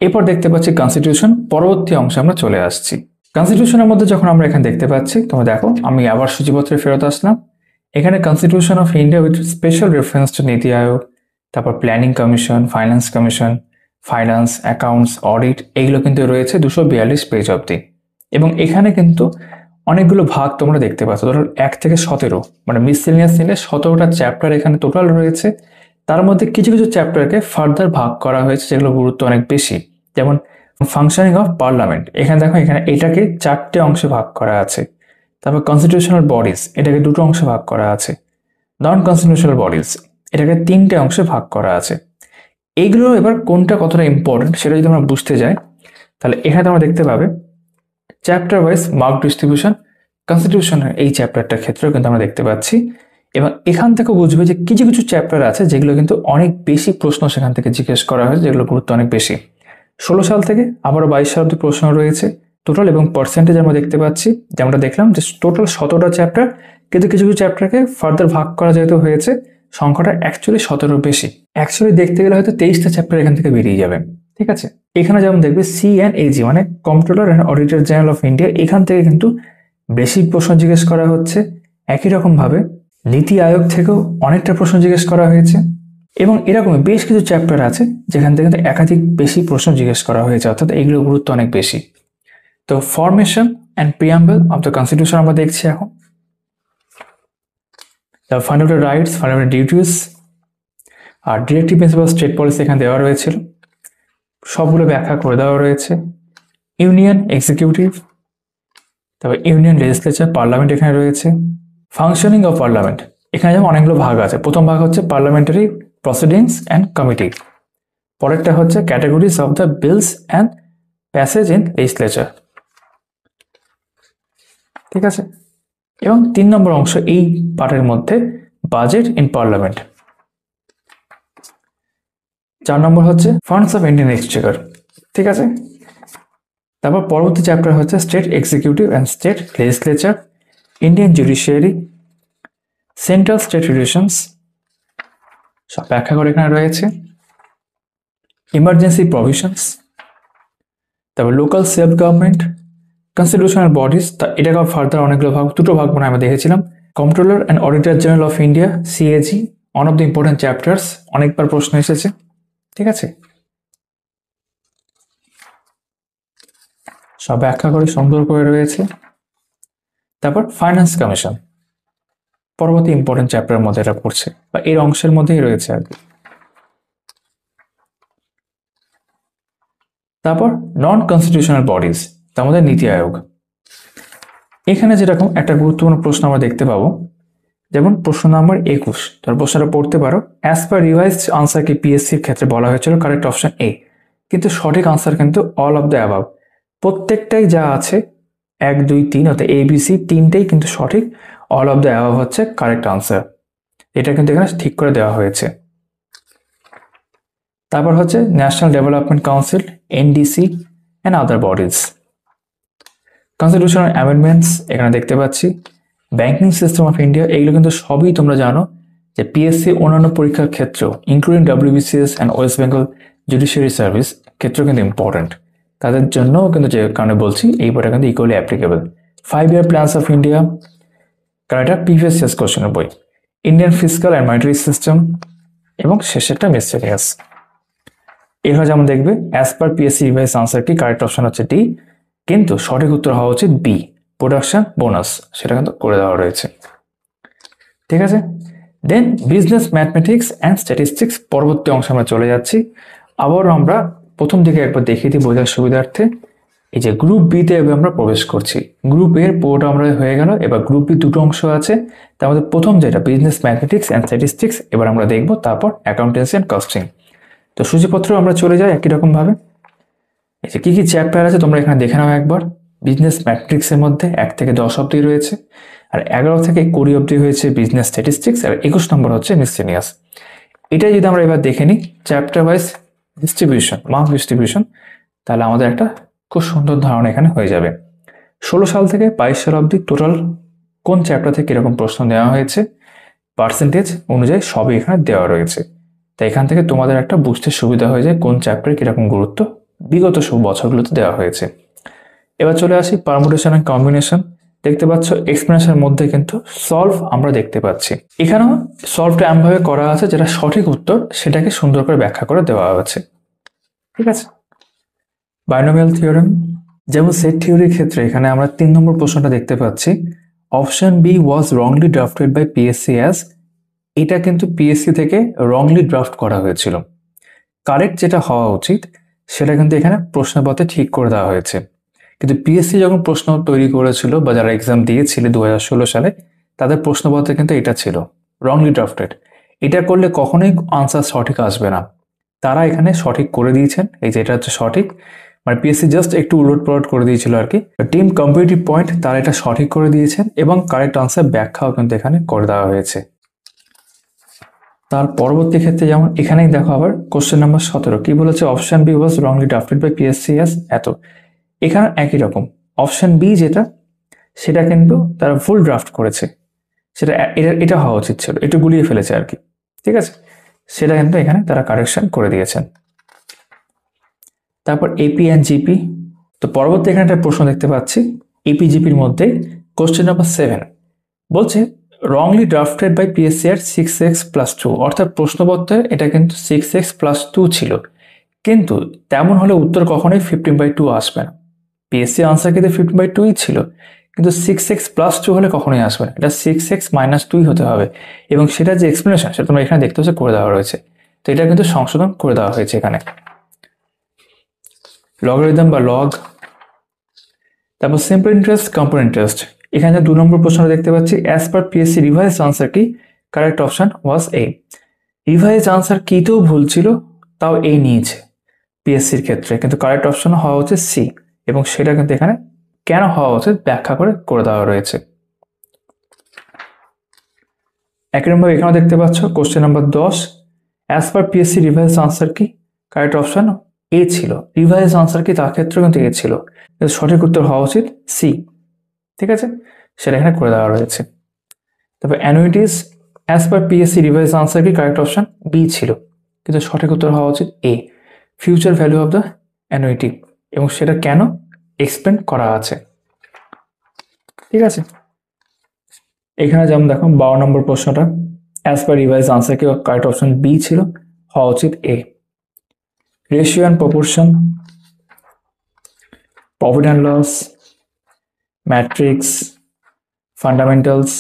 এরপর দেখতে পাচ্ছি কনস্টিটিউশন। পরবর্তী অংশে আমরা চলে আসছি। কনস্টিটিউশনের মধ্যে যখন আমরা এখানে দেখতে পাচ্ছি, তোমরা দেখো আমি আবার সূচিপত্রে ফেরত আসলাম। এখানে constitution of India with special reference to নীতি আয়োগ, তারপর planning commission, finance commission, finance, accounts, audit, এইগুলো কিন্তু রয়েছে 242 পেজ অবধি। এবং এখানে কিন্তু অনেকগুলো ভাগ তোমরা দেখতে পাচ্ছ, ধরো 1 থেকে 17, মানে মিসসেলিনিয়াস নিলে 17টা চ্যাপ্টার এখানে টোটাল রয়েছে। তার মধ্যে কিছু কিছু চ্যাপ্টারকে ফার্দার ভাগ করা হয়েছে যেগুলো গুরুত্ব অনেক বেশি। যেমন ফাংশনিং অফ পার্লামেন্ট, এখানে দেখো এখানে এটাকে 4টে অংশে ভাগ করা আছে। তারপর কনস্টিটিউশনাল বডিজ, এটাকে 2টো অংশে ভাগ করা আছে। নন কনস্টিটিউশনাল বডিজ, এটাকে 3টে অংশে ভাগ করা আছে। এইগুলো এবার কোনটা কতটা ইম্পর্টেন্ট সেটা যদি আমরা বুঝতে যাই, তাহলে এখানে আমরা দেখতে পাবে চ্যাপ্টার ওয়াইজ মার্ক ডিস্ট্রিবিউশন। কনস্টিটিউশনের এই চ্যাপ্টারটার ক্ষেত্রেও কিন্তু আমরা দেখতে পাচ্ছি এবং এখান থেকে বুঝবে যে কিছু কিছু চ্যাপ্টার আছে যেগুলো কিন্তু অনেক বেশি প্রশ্ন সেখান থেকে জিজ্ঞেস করা হয়েছে, যেগুলো গুরুত্ব অনেক বেশি। 16 সাল থেকে আবারও 22 সাল অব্দি প্রশ্ন রয়েছে টোটাল, এবং পার্সেন্টেজ আমরা দেখতে পাচ্ছি যেমনটা দেখলাম যে টোটাল 17টা চ্যাপ্টার, কিন্তু কিছু কিছু চ্যাপ্টারকে ফার্দার ভাগ করা যেহেতু হয়েছে সংখ্যাটা অ্যাকচুয়ালি 17 বেশি। অ্যাকচুয়ালি দেখতে গেলে হয়তো 23টা চ্যাপ্টার এখান থেকে বেরিয়ে যাবে। ঠিক আছে, এখানে যেমন দেখবে CNAG মানে comptroller and auditor general of India, এখান থেকে কিন্তু বেশি প্রশ্ন জিজ্ঞেস করা হচ্ছে। একই রকম ভাবে নীতি আয়োগ থেকেও অনেকটা প্রশ্ন জিজ্ঞেস করা হয়েছে, এবং এরকমই বেশ কিছু চ্যাপ্টার আছে যেখান থেকে কিন্তু একাধিক বেশি প্রশ্ন জিজ্ঞেস করা হয়েছে, অর্থাৎ এইগুলোর গুরুত্ব অনেক বেশি। তো formation and preamble of the constitution আমরা দেখছি এখন। The fundamental rights, fundamental duties আর ডিরেক্টিভ প্রিন্সিপাল স্টেট পলিসি এখানে দেওয়া রয়েছিল, সবগুলো ব্যাখ্যা করে দেওয়া রয়েছে। ইউনিয়ন এক্সিকিউটিভ, তারপর ইউনিয়ন লেজিসলেচার, পার্লামেন্ট এখানে রয়েছে। ফাংশনিং অফ পার্লামেন্ট, এখানে যেমন অনেকগুলো ভাগ আছে। প্রথম ভাগ হচ্ছে পার্লামেন্টারি প্রসিডিংস অ্যান্ড কমিটি, পরেরটা হচ্ছে categories of the beans and passage in legislature. ঠিক আছে, এবং 3 নম্বর অংশ এই পার্টের মধ্যে বাজেট ইন পার্লামেন্ট। 4 নম্বর হচ্ছে ফান্ডস অফ ইন্ডিয়ান এক্সচেকার। ঠিক আছে, তারপর পরবর্তী চ্যাপ্টার হচ্ছে state executive and state legislature, Indian judiciary, central state relations, সব ব্যাখ্যা করে এখানে রয়েছে। ইমার্জেন্সি প্রভিশনস, তারপর local self government, constitutional bodies, এটাকে ফার্দার অনেকগুলো ভাগ, দুটো ভাগ মানে আমরা দেখেছিলাম। Comptroller and auditor general of India CAG, one of the important chapters, অনেকবার প্রশ্ন এসেছে। ঠিক আছে, সব ব্যাখ্যা করে সুন্দর করে রয়েছে। তারপর ফাইন্যান্স কমিশন, পরবর্তী ইম্পর্টেন্ট চ্যাপ্টারের মধ্যে এটা পড়ছে, বা এর অংশের মধ্যেই রয়েছে আর কি। তারপর নন কনস্টিটিউশনাল বডিজ, তার মধ্যে নীতি আয়োগ। এখানে যেরকম একটা গুরুত্বপূর্ণ প্রশ্ন আমরা দেখতে পাবো, যেমন প্রশ্ন নম্বর 21, তার প্রশ্নটা পড়তে পারো। অ্যাজ পার রিভাইজড আনসার কি PSC-র ক্ষেত্রে বলা হয়েছিল কারেক্ট অপশন A, কিন্তু সঠিক আনসার কিন্তু অল অফ দ্য অ্যাবাভ। প্রত্যেকটাই যা আছে 1, 2, 3 অর্থাৎ ABC তিনটেই কিন্তু সঠিক, অল অফ দ্য অ্যাবাভ হচ্ছে কারেক্ট আনসার। এটা কিন্তু এখানে ঠিক করে দেওয়া হয়েছে। তারপর হচ্ছে national development council, NDC and other bodies. Constitutional amendments এখানে দেখতে পাচ্ছি। ব্যাংকিং সিস্টেম অফ ইন্ডিয়া, এগুলো কিন্তু সবই তোমরা জানো যে PSC অন্যান্য পরীক্ষার ক্ষেত্রেও, including WBCS and West Bengal judiciary service ক্ষেত্রেও কিন্তু ইম্পর্টেন্ট। তাদের জন্যও কিন্তু যে কারণে বলছি এই বইটা কিন্তু equally applicable. 5-year plans of India, কারণ এটা প্রিভিয়াস ইয়ার্স কোশ্চেনের বই। Indian fiscal and monetary system, এবং শেষেরটা মিসচেলিয়াস। এভাবে যেমন দেখবে as per PSC revise answer কি কারেক্ট অপশন হচ্ছে D, কিন্তু সঠিক উত্তর হওয়া উচিত B, প্রোডাকশন বোনাস, সেটা কিন্তু করে দেওয়া রয়েছে। ঠিক আছে, দেন বিজনেস ম্যাথমেটিক্স অ্যান্ড স্ট্যাটিস্টিক্স, পরবর্তী অংশে আমরা চলে যাচ্ছি। আবারও আমরা প্রথম দিকে একবার দেখিয়ে দিই বোঝার সুবিধার্থে। এই যে গ্রুপ B-তে আমরা প্রবেশ করছি, গ্রুপ A-র পুরোটা আমরা হয়ে গেল। এবার গ্রুপ B দুটো অংশ আছে, তার মধ্যে প্রথম যেটা বিজনেস ম্যাথমেটিক্স অ্যান্ড স্ট্যাটিস্টিক্স এবার আমরা দেখবো, তারপর অ্যাকাউন্টেন্সি অ্যান্ড কস্টিং। তো সূচিপত্র আমরা চলে যাই একই রকম ভাবে। এই যে কি কি চ্যাপ্টার আছে তোমরা এখানে দেখে নাও একবার। বিজনেস ম্যাথমেটিক্সের মধ্যে 1 থেকে 10 অব্দি রয়েছে, আর 11 থেকে 20 অব্দি হয়েছে বিজনেস স্ট্যাটিস্টিক্স, আর 21 নম্বর হচ্ছে মিসসেলিনিয়াস। এটাই যদি আমরা এবার দেখে নিই chapter wise distribution, mark distribution, তাহলে আমাদের একটা খুব সুন্দর ধারণা এখানে হয়ে যাবে। 16 সাল থেকে 22 সাল অব্দি টোটাল কোন চ্যাপ্টার থেকে কিরকম প্রশ্ন দেওয়া হয়েছে, পার্সেন্টেজ অনুযায়ী সবই এখানে দেওয়া রয়েছে। তাই এখান থেকে তোমাদের একটা বুঝতে সুবিধা হয়ে যায় কোন চ্যাপ্টারে কিরকম গুরুত্ব বিগত বছরগুলোতে দেওয়া হয়েছে। এবার চলে আসি পারমুটেশন অ্যান্ড কম্বিনেশন। দেখতে পাচ্ছ এক্সপ্লেনেশনের মধ্যে কিন্তু সলভ আমরা দেখতে পাচ্ছি। এখানেও সলভটা এমনভাবে করা আছে যেটা সঠিক উত্তর সেটাকে সুন্দর করে ব্যাখ্যা করে দেওয়া হয়েছে। ঠিক আছে, বাইনোমিয়াল থিওরেম, যেমন সেট থিওরির ক্ষেত্রে এখানে আমরা 3 নম্বর প্রশ্নটা দেখতে পাচ্ছি। Option B was wrongly drafted by PSC as, এটা কিন্তু PSC থেকে রংলি ড্রাফট করা হয়েছিল। কারেক্ট যেটা হওয়া উচিত সেটা কিন্তু এখানে প্রশ্নপত্রে ঠিক করে দেওয়া হয়েছে, কিন্তু PSC যখন প্রশ্ন তৈরি করেছিল বা যারা এক্সাম দিয়েছিল 2016 সালে, তাদের প্রশ্নপত্রে কিন্তু এটা ছিল রংলি ড্রাফটেড। এটা করলে কখনোই আনসার সঠিক আসবে না, তারা এখানে সঠিক করে দিয়েছেন। এই যে এটা হচ্ছে সঠিক, মানে PSC জাস্ট একটু উলটপালট করে দিয়েছিল আর কি। টিম কম্পিটিটিভ পয়েন্ট তারা এটা সঠিক করে দিয়েছেন, এবং কারেক্ট আনসার ব্যাখ্যাও কিন্তু এখানে করে দেওয়া হয়েছে। তার পরবর্তী ক্ষেত্রে যেমন এখানেই দেখো আবার কোশ্চেন নাম্বার 17 কি বলেছে, option B was wrongly drafted by PSC as এত। এখানে একই রকম, অপশন বি যেটা সেটা কিন্তু তারা ফুল ড্রাফট করেছে, সেটা এটা হওয়া উচিত ছিল, একটু গুলিয়ে ফেলেছে আর কি, ঠিক আছে, সেটা কিন্তু এখানে তারা কারেকশন করে দিয়েছেন। তারপর এপি অ্যান্ড জিপি, তো পরবর্তী এখানে একটা প্রশ্ন দেখতে পাচ্ছি এপি জিপির মধ্যে কোশ্চেন নাম্বার 7 বলছে রংলি ড্রাফটেড বাই পিএসসি এর 6x+2, অর্থাৎ প্রশ্নপত্রে এটা কিন্তু 6x+2 ছিল, কিন্তু তেমন হলে উত্তর কখনোই 15/2 আসবে না। পিএসসি আনসার কিন্তু 15/2ই ছিল, কিন্তু 6x+2 হলে কখনোই আসবে না, এটা 6x-2 হতে হবে, এবং সেটা যে এক্সপ্লেনেশন সেটা তোমরা এখানে দেখতে পাচ্ছ করে দেওয়া রয়েছে, তো এটা কিন্তু সংশোধন করে দেওয়া হয়েছে এখানে। লগারিদম বা লগ, তারপর সিম্পল ইন্টারেস্ট, কম্পাউন্ড ইন্টারেস্ট, এখানে 2 নম্বর প্রশ্নটা দেখতে পাচ্ছি as per PSC revise answer কি, কারেক্ট অপশন ওয়াজ এ। রিভাইজ আনসার কিতেও ভুল ছিল, তাও এ নিয়েছে পিএসসির ক্ষেত্রে, কিন্তু কারেক্ট অপশন হওয়া উচিত সি, এবং সেটা কিন্তু এখানে কেন হওয়া উচিত ব্যাখ্যা করে দেওয়া রয়েছে। একই রকম এখানেও দেখতে পাচ্ছ question number 10 as per PSC revise answer কি, কারেক্ট অপশন এ ছিল, রিভাইজ আনসার কি তার ক্ষেত্রে কিন্তু এ ছিল, কিন্তু সঠিক উত্তর হওয়া উচিত সি, ঠিক আছে, সেটা এখানে করে দেওয়া রয়েছে। তারপর annuities as per PSC revise answer কি, কারেক্ট অপশন বি ছিল, কিন্তু সঠিক উত্তর হওয়া উচিত A, future value of the annuity, এবং সেটা কেন এক্সপ্লেন করা আছে, ঠিক আছে। এখানে যেমন দেখো 12 নম্বর প্রশ্নটা অ্যাজ পার রিভাইজ আনসার কি, কারেক্ট অপশন বি ছিল, হওয়া উচিত A. Ratio and proportion, profit and loss, matrix, fundamentals,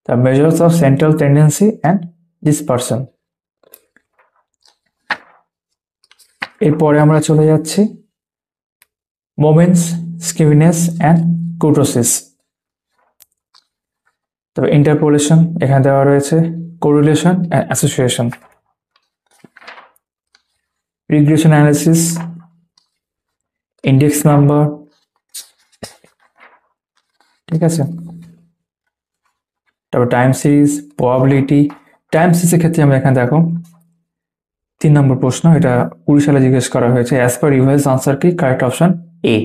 the measures of central tendency and dispersion। এরপরে আমরা চলে যাচ্ছি মোমেন্টস, স্কিউনেস অ্যান্ড কুর্টোসিস। তবে ইন্টারপোলেশন এখানে দেওয়া রয়েছে, correlation and association, regression analysis, index number, ঠিক আছে। তারপর টাইম সিরিজ, প্রবাবিলিটি। টাইম সিরিজের ক্ষেত্রে আমরা এখানে দেখো 3 নম্বর প্রশ্ন, এটা 20 সালে জিজ্ঞেস করা হয়েছে অ্যাজ পার রিভাইজ আনসার কি, কারেক্ট অপশন এ,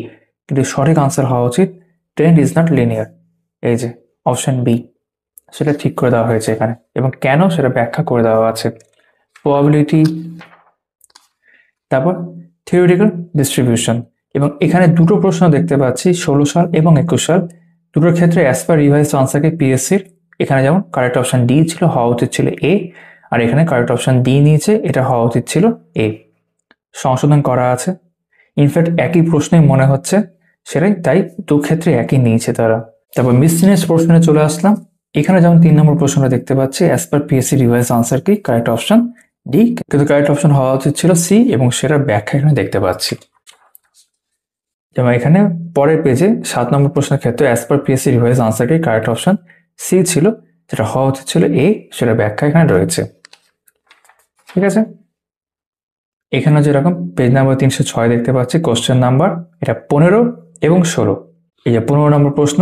কিন্তু সঠিক আনসার হওয়া উচিত ট্রেন্ড ইজ নট লিনিয়ার, এই যে অপশন বি, সেটা ঠিক করে দেওয়া হয়েছে এখানে, এবং কেন সেটা ব্যাখ্যা করে দেওয়া আছে। প্রবাবিলিটি, তারপর থিওরিটিক্যাল ডিস্ট্রিবিউশন, এবং এখানে দুটো প্রশ্ন দেখতে পাচ্ছি 16 সাল এবং 21 সাল, দুটোর ক্ষেত্রে অ্যাজ পার রিভাইজ আনসার কি পিএসসির, এখানে যেমন কারেক্ট অপশন ডি ছিল, হওয়া উচিত ছিল এ, আর এখানে কারেক্ট অপশন ডি নিয়েছে, এটা হওয়া উচিত ছিল এ, সংশোধন করা আছে। ইনফ্যাক্ট একই প্রশ্নই মনে হচ্ছে, সেটাই তাই দু ক্ষেত্রে একই নিয়েছে তারা। তারপর মিসলিনিয়াস প্রশ্নে চলে আসলাম, এখানে যেমন 3 নম্বর প্রশ্নটা দেখতে পাচ্ছি as per PSC revise answer কি, কারেক্ট অপশন ডি, কিন্তু কারেক্ট অপশন হওয়া উচিত ছিল সি, এবং সেটার ব্যাখ্যা এখানে দেখতে পাচ্ছি। যেমন এখানে পরের পেজে 7 নম্বর প্রশ্নের ক্ষেত্রে as per PSC revise answer কি, কারেক্ট অপশন সি ছিল, যেটা হওয়া উচিত ছিল এ, সেটা ব্যাখ্যা এখানে রয়েছে, ঠিক আছে। এখানে যেরকম পেজ নাম্বার 306 দেখতে পাচ্ছি কোশ্চেন নাম্বার এটা 15 এবং 16, এই যে 15 নম্বর প্রশ্ন,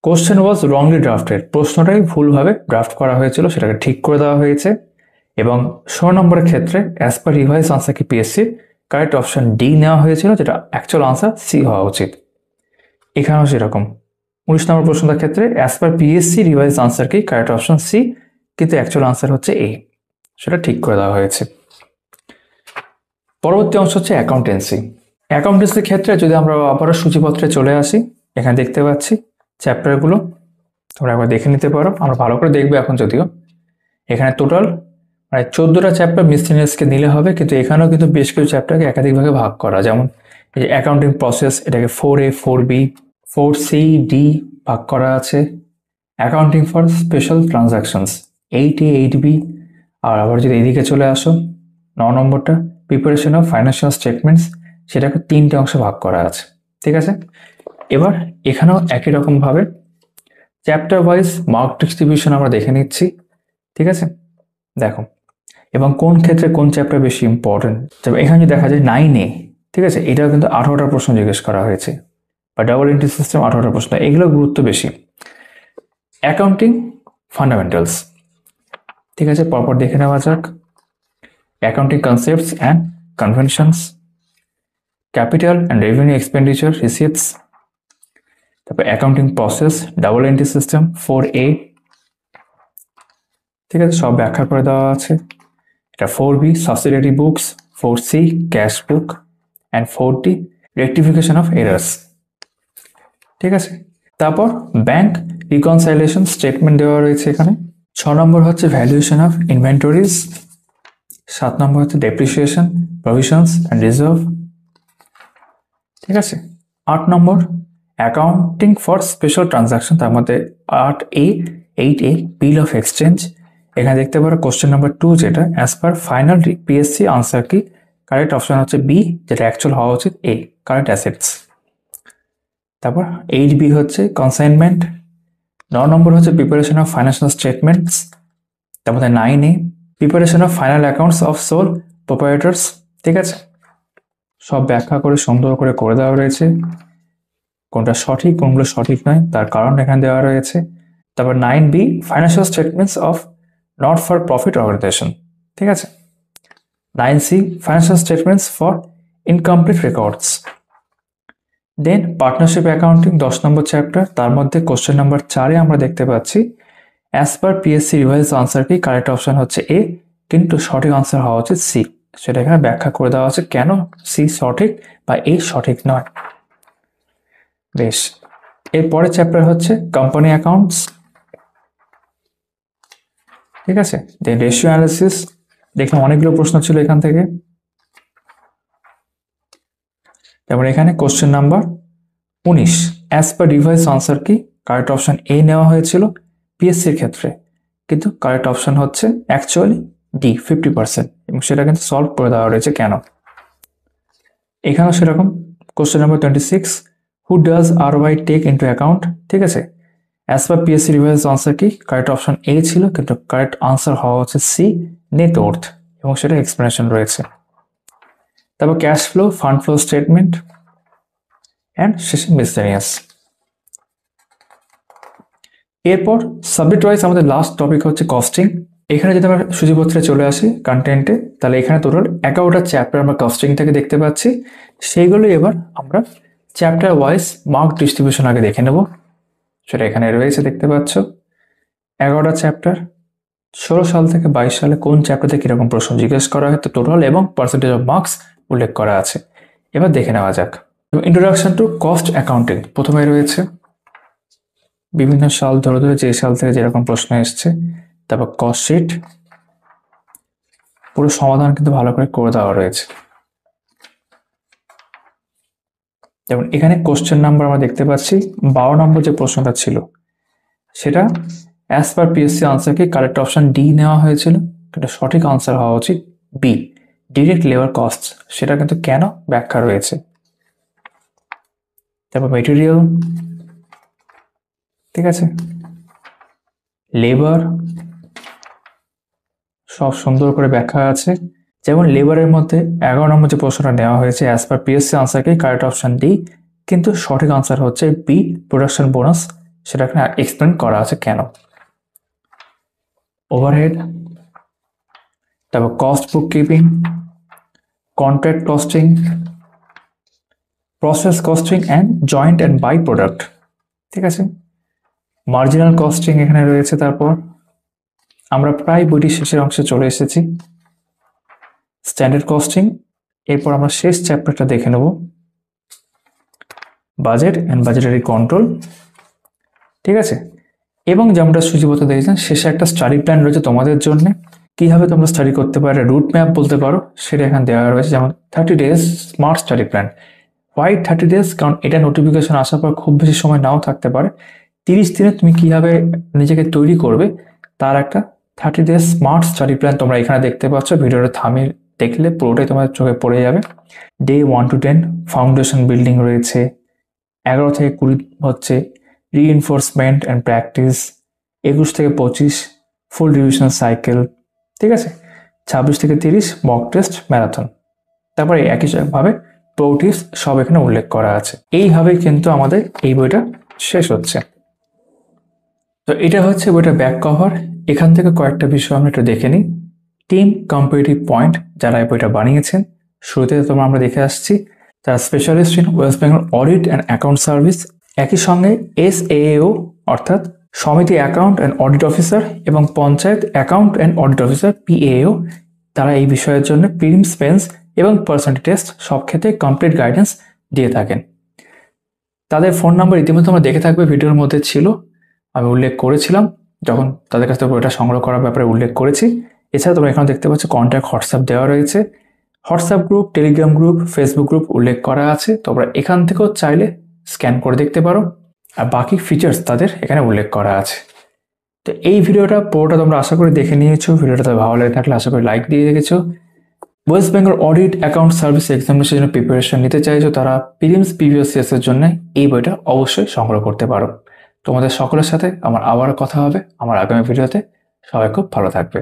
কোশ্চেন ওয়াজ রংলি ড্রাফটেড, প্রশ্নটাই ভুলভাবে ড্রাফট করা হয়েছিল, সেটাকে ঠিক করে দেওয়া হয়েছে, এবং 16 নম্বরের ক্ষেত্রে অ্যাজ পার রিভাইজ আনসার কি পিএসসির, কারেক্ট অপশন ডি নেওয়া হয়েছিল, যেটা অ্যাকচুয়াল আনসার সি হওয়া উচিত। এখানেও সেরকম 19 নম্বর প্রশ্নটার ক্ষেত্রে as per PSC revise answer কি, কারেক্ট অপশন সি, কিন্তু অ্যাকচুয়াল আনসার হচ্ছে এ, সেটা ঠিক করে দেওয়া হয়েছে। পরবর্তী অংশ হচ্ছে অ্যাকাউন্টেন্সি। অ্যাকাউন্টেন্সির ক্ষেত্রে যদি আমরা আবারও সূচিপত্রে চলে আসি, এখানে দেখতে পাচ্ছি চ্যাপ্টারগুলো, তোমরা একবার দেখে নিতে পারো, আমরা ভালো করে দেখবো এখন, যদিও এখানে টোটাল মানে 14টা চ্যাপ্টার মিসলিনিয়াসকে নিলে হবে, কিন্তু এখানেও কিন্তু বেশ কিছু চ্যাপ্টারকে একাধিক ভাগে ভাগ করা, যেমন এই যে অ্যাকাউন্টিং প্রসেস, এটাকে 4A 4B 4C D ভাগ করা আছে। Accounting for special transactions 8A 8B, আর আবার যদি এদিকে চলে আসো 9 নম্বরটা প্রিপারেশন অফ ফাইন্যান্সিয়াল স্টেটমেন্টস, সেটাকে 3টে অংশে ভাগ করা আছে, ঠিক আছে। এবার এখানেও একই রকমভাবে চ্যাপ্টার ওয়াইজ মার্ক ডিস্ট্রিবিউশন আমরা দেখে নিচ্ছি, ঠিক আছে। দেখো, এবং কোন ক্ষেত্রে কোন চ্যাপ্টার বেশি ইম্পর্টেন্ট, তবে এখানে যদি দেখা যায় 9A, ঠিক আছে, এটাও কিন্তু 18টা প্রশ্ন জিজ্ঞেস করা হয়েছে, বা ডাবল এন্ট্রি সিস্টেম 18টা প্রশ্ন, এগুলো গুরুত্ব বেশি। অ্যাকাউন্টিং ফান্ডামেন্টালস, ঠিক আছে, পরপর দেখে নেওয়া যাক। Accounting concepts and conventions, capital and revenue expenditure receipts, তারপর accounting process, double entry system 4A। ঠিক আছে, সব ব্যাখ্যা করে দেওয়া আছে। এটা 4B subsidiary books, 4C cash book and 4D rectification of errors. ঠিক আছে, তারপর ব্যাংক রিকনসাইলেশন স্টেটমেন্ট দেওয়া রয়েছে এখানে। 6 নম্বর হচ্ছে ভ্যালুয়েশন অফ ইনভেন্টরিজ, 7 নম্বর হচ্ছে ডেপ্রিসিয়েশন, প্রভিশনস অ্যান্ড রিজার্ভ। ঠিক আছে, 8 নম্বর অ্যাকাউন্টিং ফর স্পেশাল ট্রানজাকশন, তার মধ্যে 8A 8A bill of exchange. এখানে দেখতে পারো কোশ্চেন নাম্বার 2 যেটা as per final PSC answer কি, কারেক্ট অপশন হচ্ছে বি, যেটা অ্যাকচুয়াল হওয়া উচিত এ, কারেন্ট অ্যাসেটস। তারপর 8B হচ্ছে কনসাইনমেন্ট। 9 নম্বর হচ্ছে প্রিপারেশন অফ ফাইন্যান্সিয়াল স্টেটমেন্টস, তার মধ্যে 9A preparation of final accounts of sole proprietors. ঠিক আছে, সব ব্যাখ্যা করে সুন্দর করে করে দেওয়া রয়েছে, কোনটা সঠিক কোনগুলো সঠিক নয় তার কারণ এখানে দেওয়া রয়েছে। তারপর 9B financial statements of not for profit organisation. ঠিক আছে, 9C financial statements for incomplete records. Then partnership accounting 10 number chapter, তার মধ্যে কোশ্চেন নাম্বার 4-এ আমরা দেখতে পাচ্ছি as per PSC revise answer কি, কারেক্ট অপশন হচ্ছে এ, কিন্তু সঠিক আনসার হওয়া উচিত সি। সেটা এখানে ব্যাখ্যা করে দেওয়া আছে কেন সি সঠিক বা এ সঠিক নয়। বেশ, এরপরের চ্যাপ্টার হচ্ছে কোম্পানি অ্যাকাউন্টস। ঠিক আছে, দেন রেশিও অ্যানালিসিস, দেখলাম অনেকগুলো প্রশ্ন ছিল এখান থেকে। তারপর এখানে question number 19 as per revise answer কি, কারেক্ট অপশন এ নেওয়া হয়েছিল পিএসসির ক্ষেত্রে, কিন্তু কারেক্ট অপশন হচ্ছে অ্যাকচুয়ালি ডি 50%, এবং সেটা কিন্তু সলভ করে দেওয়া রয়েছে কেন। এখানেও সেরকম question number 26 who does ROI take into account. ঠিক আছে, as per PSC revise answer কি, কারেক্ট অপশন এ ছিল, কিন্তু কারেক্ট আনসার হওয়া হচ্ছে সি নেট ওর্থ, এবং সেটা এক্সপ্লেনেশন রয়েছে। তারপর cash flow, fund flow statement and শেষে মিসলেনিয়াস। এরপর সাবজেক্ট ওয়াইজ আমাদের লাস্ট টপিক হচ্ছে কস্টিং। এখানে যদি আমরা সূচিপত্রে চলে আসি কন্টেন্টে, তাহলে এখানে টোটাল 11টা চ্যাপ্টার আমরা কস্টিং থেকে দেখতে পাচ্ছি। সেইগুলো এবার আমরা চ্যাপ্টার ওয়াইজ মার্ক ডিস্ট্রিবিউশন আগে দেখে নেব, সেটা এখানে রয়েছে দেখতে পাচ্ছ। 11টা চ্যাপ্টার, 16 সাল থেকে 22 সালে কোন চ্যাপ্টারে কিরকম প্রশ্ন জিজ্ঞেস করা হয়, তো টোটাল এবং পার্সেন্টেজ অফ মার্কস উল্লেখ করা আছে। এবার দেখে নেওয়া যাক। ইন্ট্রোডাকশন টু কস্ট অ্যাকাউন্টিং প্রথমে রয়েছে, বিভিন্ন সাল ধরে ধরে যে সাল থেকে যেরকম প্রশ্ন এসছে। তারপর কস্ট শিট, পুরো সমাধান কিন্তু ভালো করে করে দেওয়া রয়েছে। যেমন এখানে কোশ্চেন নাম্বার আমরা দেখতে পাচ্ছি 12 নম্বর যে প্রশ্নটা ছিল সেটা অ্যাজ পার পিএসসি আনসার কি, কারেক্ট অপশন ডি নেওয়া হয়েছিল, কিন্তু সঠিক আনসার হওয়া উচিত বি ডিরেক্ট লেবার কস্ট, সেটা কিন্তু কেন ব্যাখ্যা রয়েছে। তারপর মেটেরিয়াল, ঠিক আছে, লেবার, সব সুন্দর করে ব্যাখ্যা আছে। যেমন লেবারের মধ্যে 11 নম্বর যে প্রশ্নটা নেওয়া হয়েছে অ্যাজ পার পিএসসি আনসার কি, কারেক্ট অপশন ডি, কিন্তু সঠিক আনসার হচ্ছে বি প্রোডাকশন বোনাস, সেটা এখানে এক্সপ্লেন করা আছে কেন। ওভারহেড, তারপর cost book keeping, contract costing, process costing and joint and by product. ঠিক আছে, মার্জিনাল কস্টিং এখানে রয়েছে। তারপর আমরা প্রায় বইটির শেষের অংশে চলে এসেছি, স্ট্যান্ডার্ড কস্টিং। এরপর আমরা শেষ চ্যাপ্টারটা দেখে নেব, বাজেট অ্যান্ড বাজেটারি কন্ট্রোল। ঠিক আছে, এবং যেমনটা সূচিপত্র দেখেছেন শেষে একটা স্টাডি প্ল্যান রয়েছে তোমাদের জন্য, কিভাবে তোমরা স্টাডি করতে পারো, রুট ম্যাপ বলতে পারো, সেটা এখানে দেওয়া রয়েছে। যেমন 30 days smart study plan. Why 30 days? কারণ এটা নোটিফিকেশন আসার পর খুব বেশি সময় নাও থাকতে পারে। 30 দিনে তুমি কিভাবে নিজেকে তৈরি করবে তার একটা 30 days স্মার্ট স্টাডি প্ল্যান তোমরা এখানে দেখতে পাচ্ছ। ভিডিওটা থামিয়ে দেখলে পুরোটাই তোমার চোখে পড়ে যাবে। ডে 1 to 10 ফাউন্ডেশন বিল্ডিং রয়েছে, 11 থেকে 20 হচ্ছে রিইনফোর্সমেন্ট অ্যান্ড প্র্যাকটিস, 21 থেকে 25 ফুল রিভিশন সাইকেল। ঠিক আছে, 26 থেকে 30 মক টেস্ট ম্যারাথন। তারপরে একইভাবে প্রো টিপস সব এখানে উল্লেখ করা আছে। এইভাবেই কিন্তু আমাদের এই বইটা শেষ হচ্ছে। তো এটা হচ্ছে বইটা ব্যাক কভার, এখান থেকে কয়েকটা বিষয় আমরা একটু দেখে নিই। টিম কম্পিটিটিভ পয়েন্ট যারা এই বইটা বানিয়েছেন, শুরুতে আমরা দেখে আসছি তারা specialist in West Bengal audit and account service. একই সঙ্গে SAAO অর্থাৎ সমিতি অ্যাকাউন্ট অ্যান্ড অডিট অফিসার এবং panchayat account and audit officer PAO, তারা এই বিষয়ের জন্য প্রিলিমস মেন্স এবং পার্সোনালিটি টেস্ট সব ক্ষেত্রে কমপ্লিট গাইডেন্স দিয়ে থাকেন। তাদের ফোন নাম্বার ইতিমধ্যে আমরা দেখে থাকবে, ভিডিওর মধ্যে ছিল, আমি উল্লেখ করেছিলাম যখন তাদের কাছ থেকে বইটা সংগ্রহ করার ব্যাপারে উল্লেখ করেছি। এছাড়া তোমরা এখানে দেখতে পাচ্ছ কন্ট্যাক্ট হোয়াটসঅ্যাপ দেওয়া রয়েছে, WhatsApp group, Telegram group, Facebook group উল্লেখ করা আছে। তোমরা এখান থেকেও চাইলে স্ক্যান করে দেখতে পারো, আর বাকি ফিচার্স তাদের এখানে উল্লেখ করা আছে। তো এই ভিডিওটা পুরোটা তোমরা আশা করি দেখে নিয়েছো। ভিডিওটা ভালো লেগে থাকলে আশা করি লাইক দিয়ে রেখেছো। West Bengal audit account service এক্সামিনেশনের জন্য প্রিপারেশন নিতে চাইছো, তারা প্রিলিমস PVSCS এর জন্য এই বইটা অবশ্যই সংগ্রহ করতে পারো। তোমাদের সকলের সাথে আমার আবার কথা হবে আমার আগামী ভিডিওতে। সবাই খুব ভালো থাকবে।